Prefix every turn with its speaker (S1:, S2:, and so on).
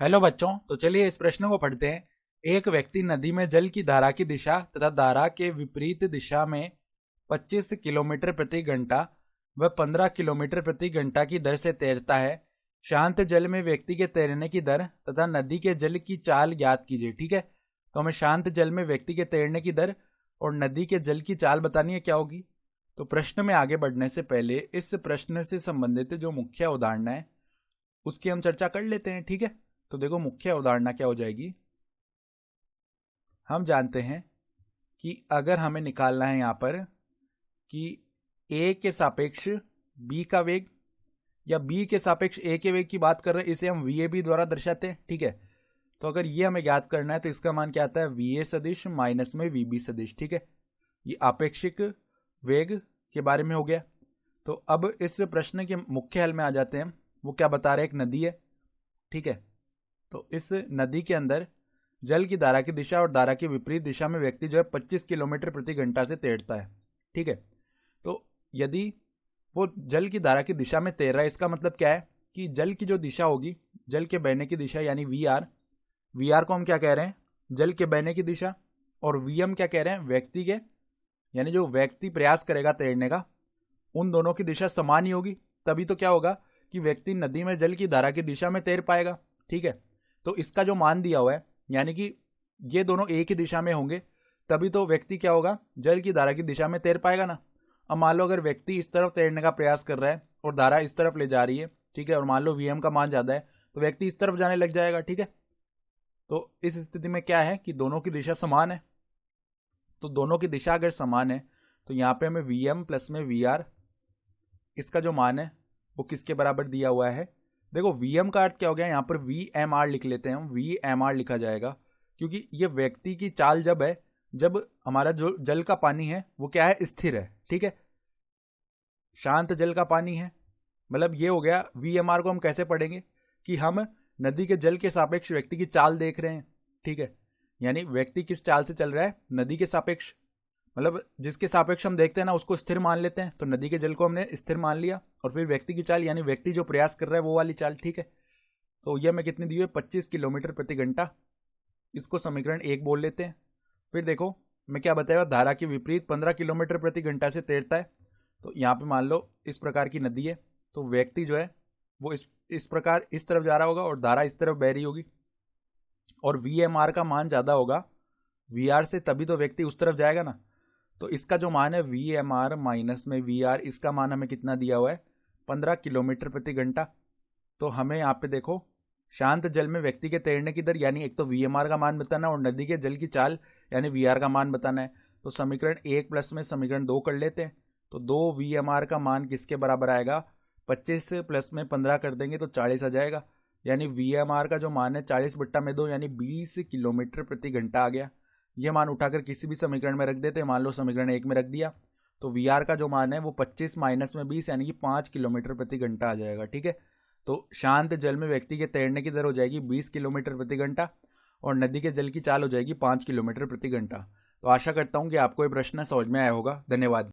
S1: Hello बच्चों, तो चलिए इस प्रश्न को पढ़ते हैं। एक व्यक्ति नदी में जल की धारा की दिशा तथा धारा के विपरीत दिशा में 25 किलोमीटर प्रति घंटा व 15 किलोमीटर प्रति घंटा की दर से तैरता है। शांत जल में व्यक्ति के तैरने की दर तथा नदी के जल की चाल ज्ञात कीजिए। ठीक है, तो हमें शांत जल में व्यक्ति के तैरने की दर और नदी के जल की चाल बतानी है क्या होगी। तो प्रश्न में आगे बढ़ने से पहले इस प्रश्न से संबंधित जो मुख्य अवधारणा है उसकी हम चर्चा कर लेते हैं। ठीक है, तो देखो मुख्य अवधारणा क्या हो जाएगी। हम जानते हैं कि अगर हमें निकालना है यहाँ पर कि ए के सापेक्ष बी का वेग या बी के सापेक्ष ए के वेग की बात कर रहे हैं, इसे हम वी ए बी द्वारा दर्शाते हैं। ठीक है, तो अगर ये हमें ज्ञात करना है तो इसका मान क्या आता है, वी ए सदिश माइनस में वी बी सदिश। ठीक है, ये आपेक्षिक वेग के बारे में हो गया। तो अब इस प्रश्न के मुख्य हल में आ जाते हैं। वो क्या बता रहे हैं, एक नदी है। ठीक है, तो इस नदी के अंदर जल की धारा की दिशा और धारा की विपरीत दिशा में व्यक्ति जो है 25 किलोमीटर प्रति घंटा से तैरता है। ठीक है, तो यदि वो जल की धारा की दिशा में तैर रहा है, इसका मतलब क्या है कि जल की जो दिशा होगी, जल के बहने की दिशा यानी वी आर को हम क्या कह रहे हैं, जल के बहने की दिशा, और वी एम क्या कह रहे हैं, व्यक्ति के, यानी जो व्यक्ति प्रयास करेगा तैरने का, उन दोनों की दिशा समान ही होगी। तभी तो क्या होगा कि व्यक्ति नदी में जल की धारा की दिशा में तैर पाएगा। ठीक है, तो इसका जो मान दिया हुआ है, यानी कि ये दोनों एक ही दिशा में होंगे, तभी तो व्यक्ति क्या होगा, जल की धारा की दिशा में तैर पाएगा ना। अब मान लो अगर व्यक्ति इस तरफ तैरने का प्रयास कर रहा है और धारा इस तरफ ले जा रही है, ठीक है, और मान लो वीएम का मान ज्यादा है तो व्यक्ति इस तरफ जाने लग जाएगा। ठीक है, तो इस स्थिति में क्या है कि दोनों की दिशा समान है। तो दोनों की दिशा अगर समान है तो यहाँ पे हमें वी एम प्लस में वी आर, इसका जो मान है वो किसके बराबर दिया हुआ है। देखो वी एम का अर्थ क्या हो गया, यहाँ पर वी एम आर लिख लेते हैं हम, वी एम आर लिखा जाएगा क्योंकि ये व्यक्ति की चाल जब है, जब हमारा जो जल का पानी है वो क्या है, स्थिर है। ठीक है, शांत जल का पानी है, मतलब ये हो गया। वी एम आर को हम कैसे पढ़ेंगे कि हम नदी के जल के सापेक्ष व्यक्ति की चाल देख रहे हैं। ठीक है, यानी व्यक्ति किस चाल से चल रहा है, नदी के सापेक्ष, मतलब जिसके सापेक्ष हम देखते हैं ना उसको स्थिर मान लेते हैं। तो नदी के जल को हमने स्थिर मान लिया और फिर व्यक्ति की चाल यानी व्यक्ति जो प्रयास कर रहा है वो वाली चाल। ठीक है, तो यह हमें कितनी दी हुई है, 25 किलोमीटर प्रति घंटा। इसको समीकरण 1 बोल लेते हैं। फिर देखो मैं क्या बताया, धारा के विपरीत 15 किलोमीटर प्रति घंटा से तैरता है। तो यहाँ पे मान लो इस प्रकार की नदी है, तो व्यक्ति जो है वो इस प्रकार इस तरफ जा रहा होगा और धारा इस तरफ बह रही होगी, और वी एम आर का मान ज़्यादा होगा वी आर से, तभी तो व्यक्ति उस तरफ जाएगा ना। तो इसका जो मान है वी एम आर माइनस में वी आर, इसका मान हमें कितना दिया हुआ है, 15 किलोमीटर प्रति घंटा। तो हमें यहाँ पे देखो शांत जल में व्यक्ति के तैरने की दर यानी एक तो वी एम आर का मान बताना और नदी के जल की चाल यानी वी आर का मान बताना है। तो समीकरण 1 प्लस में समीकरण 2 कर लेते हैं। तो 2 वी एम आर का मान किसके बराबर आएगा, 25 प्लस में 15 कर देंगे तो 40 आ जाएगा। यानी वी एम आर का जो मान है 40/2 यानी 20 किलोमीटर प्रति घंटा आ गया। ये मान उठाकर किसी भी समीकरण में रख देते हैं, मान लो समीकरण 1 में रख दिया तो वी आर का जो मान है वो 25 माइनस में 20 यानी कि 5 किलोमीटर प्रति घंटा आ जाएगा। ठीक है, तो शांत जल में व्यक्ति के तैरने की दर हो जाएगी 20 किलोमीटर प्रति घंटा और नदी के जल की चाल हो जाएगी 5 किलोमीटर प्रति घंटा। तो आशा करता हूँ कि आपको ये प्रश्न समझ में आया होगा। धन्यवाद।